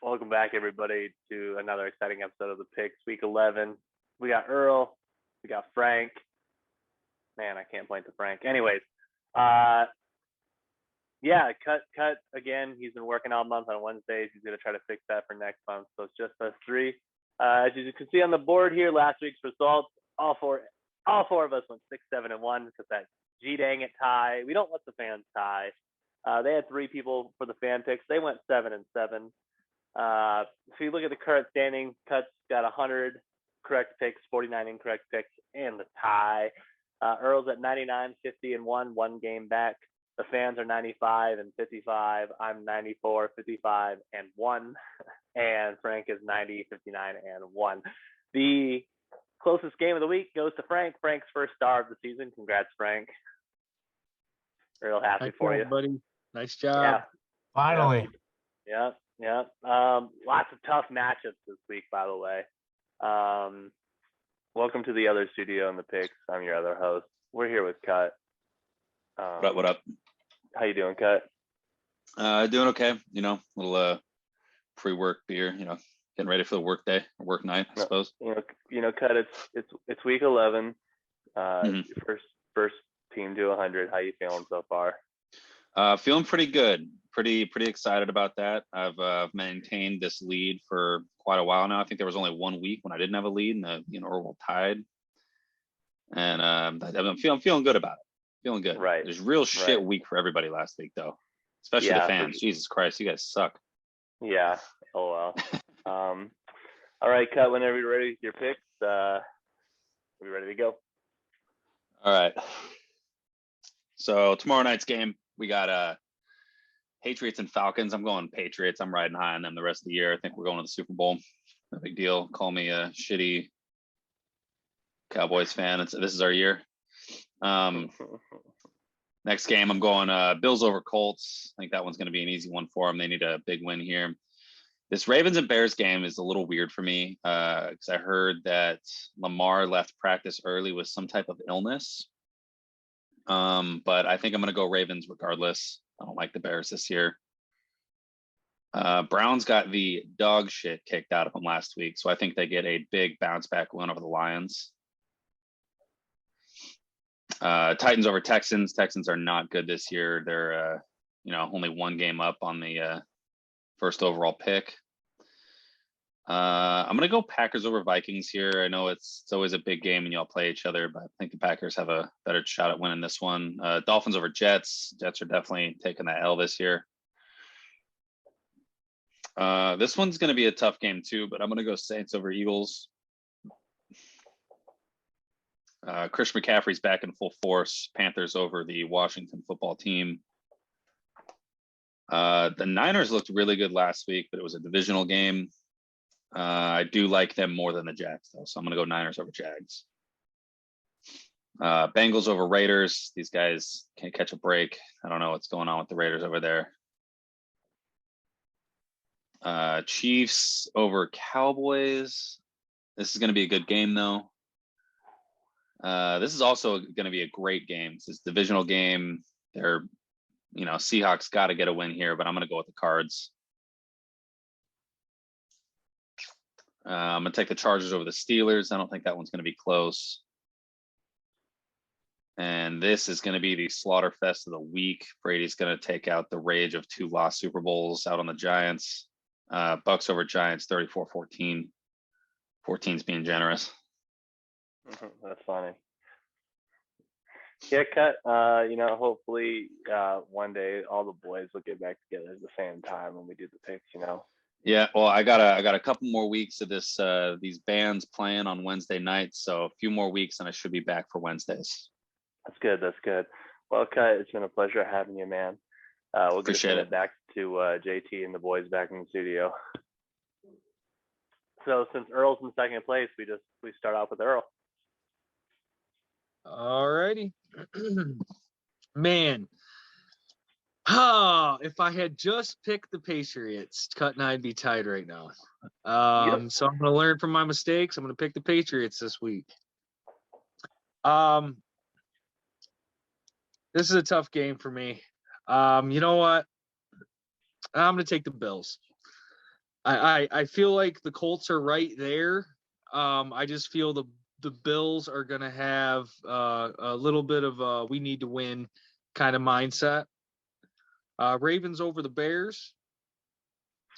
Welcome back, everybody, to another exciting episode of the Picks, Week 11. We got Earl, we got Frank. Man, I can't point to Frank. Anyways, cut again. He's been working all month on Wednesdays. He's gonna try to fix that for next month. So it's just us three. As you can see on the board here, last week's results, all four of us went 6-7-1 because that dang it tie. We don't let the fans tie. They had three people for the fan picks. They went 7-7. If you look at the current standings, Cut's got 100 correct picks, 49 incorrect picks, and the tie. Earl's at 99, 50-1, one game back. The fans are 95 and 55. I'm 94, 55 and 1. And Frank is 90, 59 and 1. The closest game of the week goes to Frank. Frank's first star of the season. Congrats, Frank. Real happy for you, buddy. Nice job. Yeah. Finally. Yeah. Lots of tough matchups this week, by the way. Welcome to the other studio in the picks. I'm your other host. We're here with Cut. What up? How you doing, Cut? Doing okay. Little pre-work beer. Getting ready for the work day, or work night, I suppose. Cut. It's week 11. Mm-hmm. First team to 100. How you feeling so far? Feeling pretty good. Pretty excited about that. I've maintained this lead for quite a while now. I think there was only 1 week when I didn't have a lead, and Orwell tied. And I'm feeling good about it. Feeling good. Right. There's real shit week for everybody last week, though. Especially the fans. Jesus Christ, you guys suck. Yeah. Oh well. All right, Cut. Whenever you're ready with your picks, we're ready to go. All right. So tomorrow night's game, we got Patriots and Falcons. I'm going Patriots. I'm riding high on them the rest of the year. I think we're going to the Super Bowl. No big deal. Call me a shitty Cowboys fan. This is our year. Next game, I'm going Bills over Colts. I think that one's going to be an easy one for them. They need a big win here. This Ravens and Bears game is a little weird for me because I heard that Lamar left practice early with some type of illness. But I think I'm going to go Ravens regardless. I don't like the Bears this year. Browns got the dog shit kicked out of them last week, so I think they get a big bounce back win over the Lions. Titans over Texans. Texans are not good this year. They're only one game up on the first overall pick. I'm going to go Packers over Vikings here. I know it's always a big game and y'all play each other, but I think the Packers have a better shot at winning this one. Dolphins over Jets. Jets are definitely taking that L this year. This one's going to be a tough game too, but I'm going to go Saints over Eagles. Christian McCaffrey's back in full force. Panthers over the Washington football team. The Niners looked really good last week, but it was a divisional game. I do like them more than the Jags, though, so I'm going to go Niners over Jags. Bengals over Raiders. These guys can't catch a break. I don't know what's going on with the Raiders over there. Chiefs over Cowboys. This is going to be a good game, though. This is also going to be a great game. This is a divisional game. They're, Seahawks got to get a win here, but I'm going to go with the Cards. I'm going to take the Chargers over the Steelers. I don't think that one's going to be close. And this is going to be the slaughter fest of the week. Brady's going to take out the rage of 2 lost Super Bowls out on the Giants. Bucks over Giants, 34-14. 14's being generous. That's funny. Yeah, Cut. Hopefully one day all the boys will get back together at the same time when we do the picks. Yeah, well, I got a couple more weeks of these bands playing on Wednesday nights, so a few more weeks and I should be back for Wednesdays. That's good. Well, Cut, it's been a pleasure having you, man. We'll get it back to JT and the boys back in the studio. So since Earl's in second place, we start off with Earl. All righty. Man. If I had just picked the Patriots, Cut and I'd be tied right now. So I'm going to learn from my mistakes. I'm going to pick the Patriots this week. This is a tough game for me. You know what? I'm going to take the Bills. I feel like the Colts are right there. I just feel the Bills are going to have a little bit of a we need to win kind of mindset. Ravens over the Bears.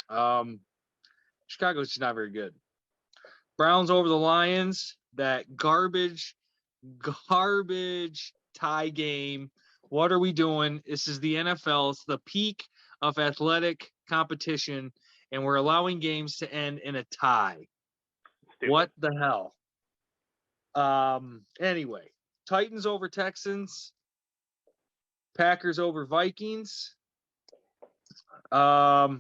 Chicago's just not very good. Browns over the Lions. That garbage tie game. What are we doing? This is the NFL. It's the peak of athletic competition, and we're allowing games to end in a tie. Stupid. What the hell? Anyway, Titans over Texans. Packers over Vikings. I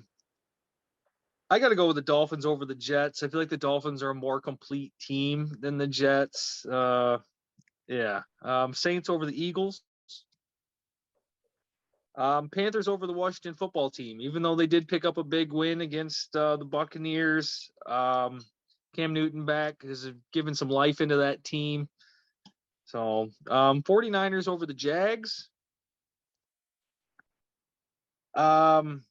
got to go with the Dolphins over the Jets. I feel like the Dolphins are a more complete team than the Jets. Yeah. Saints over the Eagles. Panthers over the Washington football team, even though they did pick up a big win against the Buccaneers. Cam Newton back has given some life into that team. So 49ers over the Jags. I'm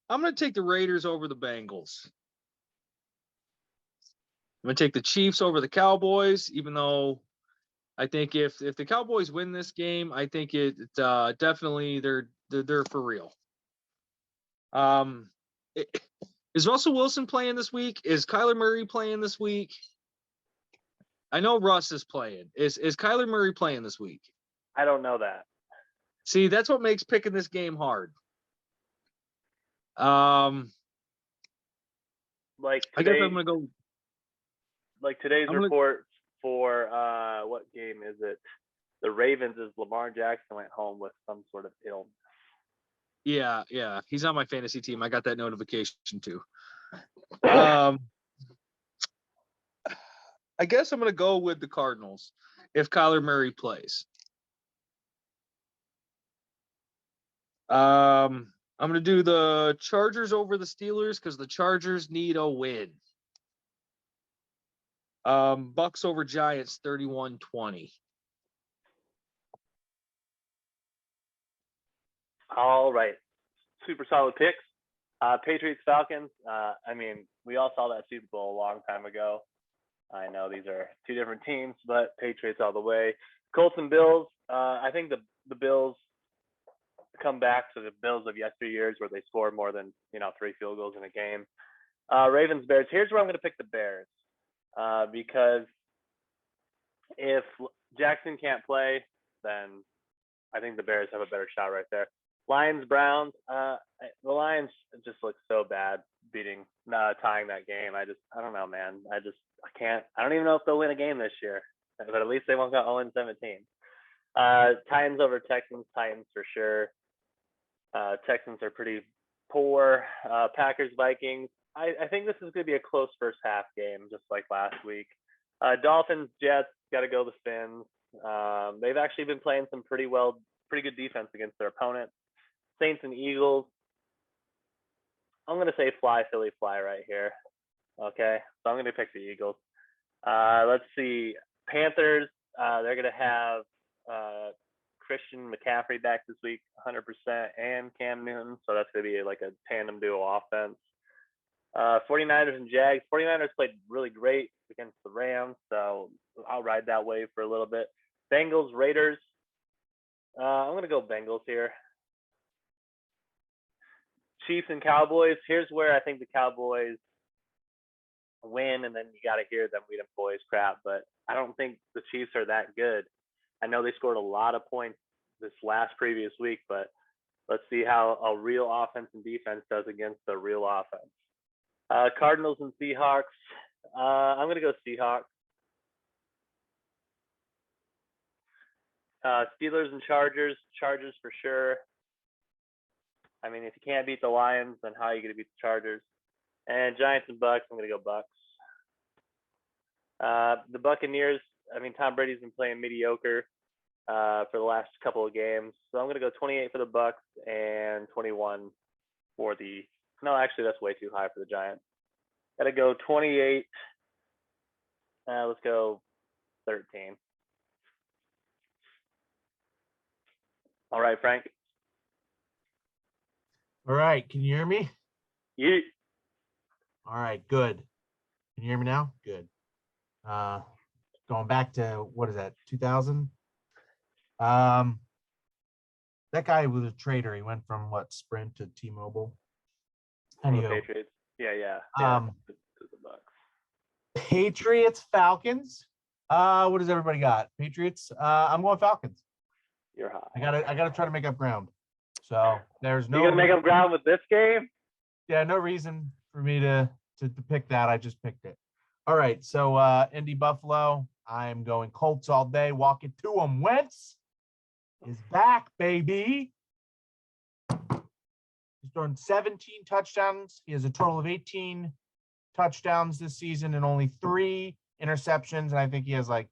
going to take the Raiders over the Bengals. I'm going to take the Chiefs over the Cowboys, even though I think if the Cowboys win this game, I think it definitely they're for real. Is Russell Wilson playing this week? Is Kyler Murray playing this week? I know Russ is playing. Is Kyler Murray playing this week? I don't know that. See, that's what makes picking this game hard. Like I guess today, I'm gonna go. like today's I'm gonna, report for what game is it? The Ravens is Lamar Jackson went home with some sort of illness. yeah, he's on my fantasy team. I got that notification too. I guess I'm gonna go with the Cardinals if Kyler Murray plays. I'm gonna do the Chargers over the Steelers because the Chargers need a win. Bucks over Giants 31-20. All right, super solid picks. Patriots Falcons. I mean, we all saw that Super Bowl a long time ago. I know these are two different teams, but Patriots all the way. Colts and Bills. I think the Bills come back to the Bills of yesteryears where they scored more than 3 field goals in a game. Ravens Bears. Here's where I'm going to pick the Bears because if Jackson can't play, then I think the Bears have a better shot right there. Lions Browns. The Lions just look so bad tying that game. I don't know, man. I can't. I don't even know if they'll win a game this year, but at least they won't go 0-17. Titans over Texans. Titans for sure. Texans are pretty poor. Packers Vikings. I think this is going to be a close first half game, just like last week. Dolphins Jets. Got to go the Fins. They've actually been playing some pretty good defense against their opponents. Saints and Eagles. I'm going to say fly, Philly, fly right here. Okay, so I'm going to pick the Eagles. Let's see. Panthers, they're going to have Christian McCaffrey back this week, 100%, and Cam Newton, so that's going to be like a tandem duo offense. 49ers and Jags. 49ers played really great against the Rams, so I'll ride that wave for a little bit. Bengals, Raiders. I'm going to go Bengals here. Chiefs and Cowboys. Here's where I think the Cowboys win, and then you got to hear them "we them boys" crap. But I don't think the Chiefs are that good. I know they scored a lot of points this previous week, but let's see how a real offense and defense does against a real offense. Cardinals and Seahawks. I'm going to go Seahawks. Steelers and Chargers. Chargers for sure. I mean, if you can't beat the Lions, then how are you going to beat the Chargers? And Giants and Bucks. I'm going to go Bucks. The Buccaneers. I mean, Tom Brady's been playing mediocre for the last couple of games, so I'm going to go 28 for the Bucks and 21 for the. No, actually, that's way too high for the Giants. Got to go 28. Let's go 13. All right, Frank. All right. Can you hear me? You All right. Good. Can you hear me now? Good. Going back to, what is that, 2000? That guy was a trader. He went from Sprint to T-Mobile. from the Anywho, Patriots. Yeah. To the Bucks. Patriots, Falcons. What does everybody got? Patriots. I'm going Falcons. You're hot. I gotta try to make up ground. So there's You're no gonna make up ground with this game? no reason for me to pick that. I just picked it. All right. So Indy Buffalo. I'm going Colts all day. Walk it to them. Wentz is back, baby. He's thrown 17 touchdowns. He has a total of 18 touchdowns this season and only 3 interceptions. And I think he has like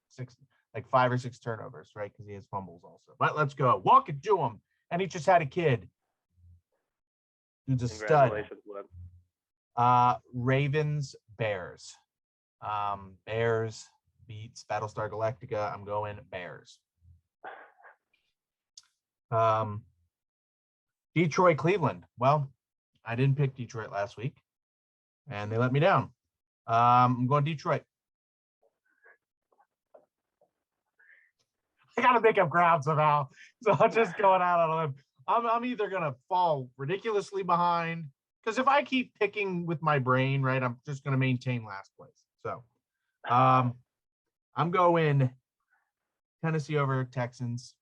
5 or 6 turnovers, right? Because he has fumbles also. But let's go. Walk it to him. And he just had a kid. Dude's a stud. Congratulations, Webb. Ravens, Bears. Bears beats Battlestar Galactica. I'm going Bears. Detroit, Cleveland. Well, I didn't pick Detroit last week, and they let me down. I'm going Detroit. I gotta make up ground somehow, so I'm just going out on a limb. I'm either gonna fall ridiculously behind, because if I keep picking with my brain, right, I'm just gonna maintain last place. So, I'm going Tennessee over Texans.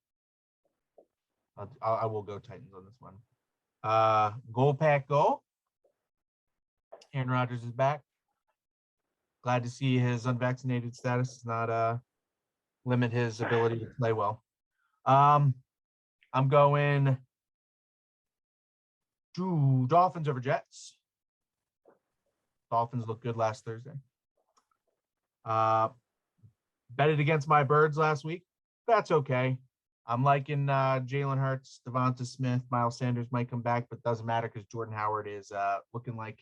I will go Titans on this one. Goal pack go. Aaron Rodgers is back. Glad to see his unvaccinated status does not limit his ability to play well. I'm going Dolphins over Jets. Dolphins looked good last Thursday. Betted against my Birds last week. That's okay. I'm liking Jalen Hurts, Devonta Smith, Miles Sanders might come back, but doesn't matter because Jordan Howard is looking like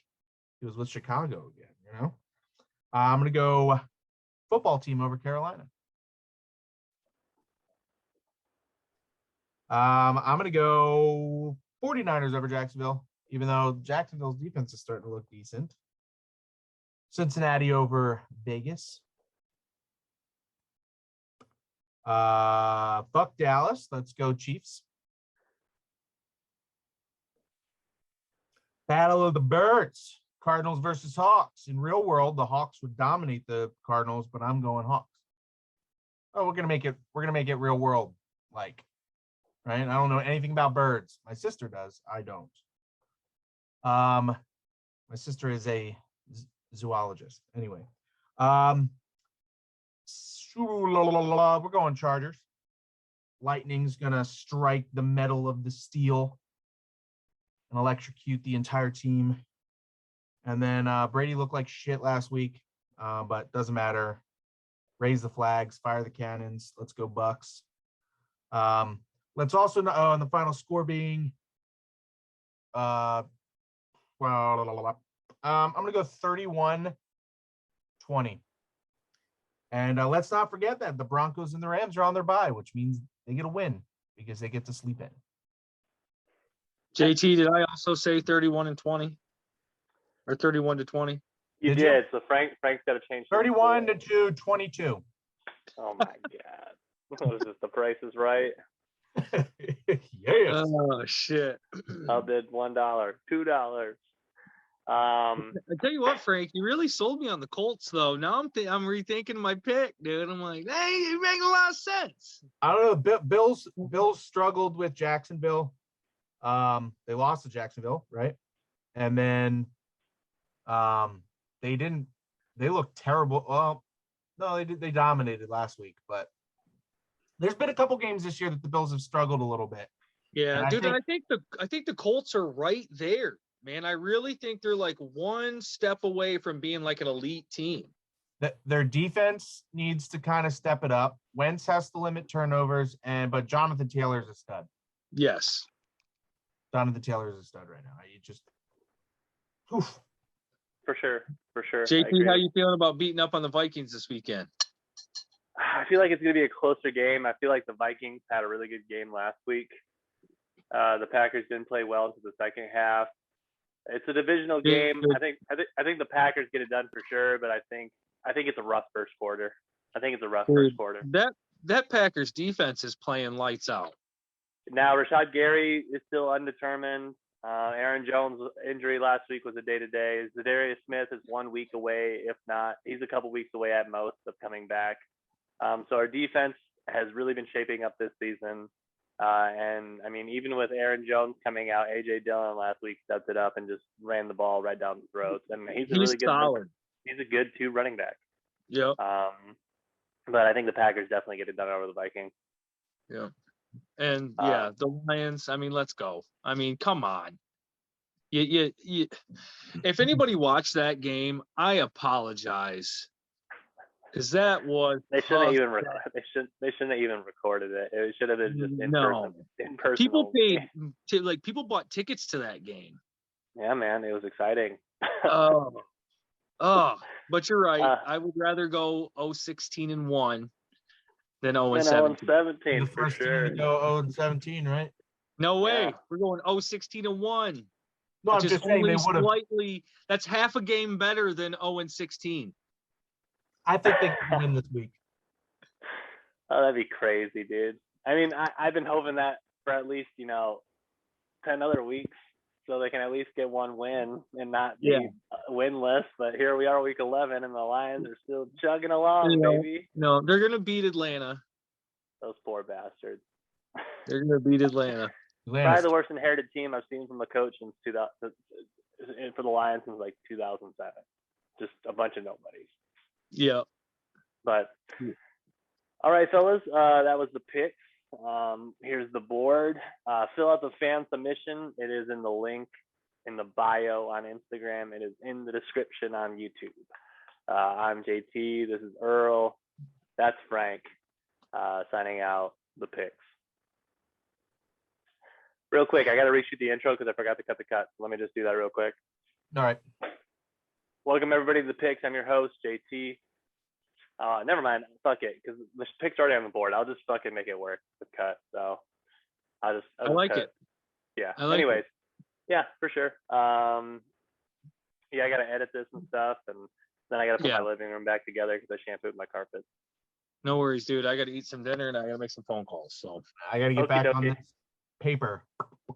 he was with Chicago again, you know? I'm going to go football team over Carolina. I'm going to go 49ers over Jacksonville, even though Jacksonville's defense is starting to look decent. Cincinnati over Vegas. Fuck Dallas. Let's go Chiefs. Battle of the Birds. Cardinals versus Hawks. In real world, the Hawks would dominate the Cardinals, but I'm going Hawks. Oh, we're gonna make it real world like, right? I don't know anything about birds. My sister does. I don't. My sister is a zoologist. Anyway. We're going Chargers. Lightning's gonna strike the metal of the steel and electrocute the entire team. And then Brady looked like shit last week, but doesn't matter. Raise the flags, fire the cannons. Let's go Bucks. Let's also know on the final score being I'm gonna go 31-20. And let's not forget that the Broncos and the Rams are on their bye, which means they get a win because they get to sleep in. JT, did I also say 31-20 or 31-20? You did. So Frank's got to change. 31-22. Oh my God! What is this? The Price is Right. Yes. Oh shit! I did $1, $2. I tell you what, Frank, you really sold me on the Colts, though. Now I'm rethinking my pick, dude. I'm like, hey, it makes a lot of sense. I don't know. Bills struggled with Jacksonville. They lost to Jacksonville, right? And then they looked terrible. Well, no, they did. They dominated last week, but there's been a couple games this year that the Bills have struggled a little bit. Yeah, dude. I think the Colts are right there, man. I really think they're like one step away from being like an elite team. Their defense needs to kind of step it up. Wentz has to limit turnovers, but Jonathan Taylor's a stud. Yes. Jonathan Taylor is a stud right now. You just, oof. For sure. JP, how you feeling about beating up on the Vikings this weekend? I feel like it's going to be a closer game. I feel like the Vikings had a really good game last week. The Packers didn't play well into the second half. It's a divisional game. I think the Packers get it done for sure, but I think it's a rough first quarter. That Packers defense is playing lights out. Now Rashad Gary is still undetermined. Aaron Jones' injury last week was a day-to-day. Zadarius Smith is 1 week away, if not, he's a couple weeks away at most of coming back. So our defense has really been shaping up this season. And I mean, even with Aaron Jones coming out, AJ Dillon last week stepped it up and just ran the ball right down the throats. And he's a really good, solid. He's a good 2 running back. Yep. But I think the Packers definitely get it done over the Vikings. Yeah. And the Lions, I mean, let's go. I mean, come on. If anybody watched that game, I apologize. Because that was they shouldn't have even recorded it. It should have been just in person. People people bought tickets to that game. Yeah, man, it was exciting. But you're right. I would rather go 0-16-1 than 0-17. 0-17 for sure. Go 0-17, right? No way. Yeah. We're going 0-16-1. No, I'm just saying they would have. That's half a game better than 0-16. I think they can win this week. Oh, that'd be crazy, dude. I mean, I've been hoping that for at least 10 other weeks, so they can at least get 1 win and not be winless. But here we are, week 11, and the Lions are still chugging along, baby. No, they're gonna beat Atlanta. Those poor bastards. They're gonna beat Atlanta. Probably the worst inherited team I've seen from a coach since 2000 for the Lions since like 2007. Just a bunch of nobodies. Yeah. But all right, fellas, that was the picks. Here's the board. Fill out the fan submission. It is in the link in the bio on Instagram. It is in the description on YouTube. I'm JT. This is Earl. That's Frank. Signing out the picks. Real quick, I got to reshoot the intro because I forgot to cut the cut. Let me just do that real quick. All right. Welcome everybody to the picks. I'm your host, JT. Never mind. Fuck it, because the picks already on the board. I'll just fucking make it work with cut. So I like cut. it. Yeah. I like Anyways, it. Yeah, for sure. Yeah, I gotta edit this and stuff, and then I gotta put my living room back together because I shampooed my carpet. No worries, dude. I gotta eat some dinner and I gotta make some phone calls. So I gotta get back on this paper.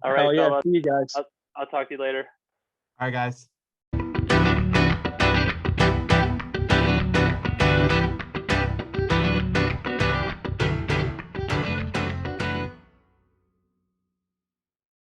All right, fellas. See you guys. I'll talk to you later. All right, guys.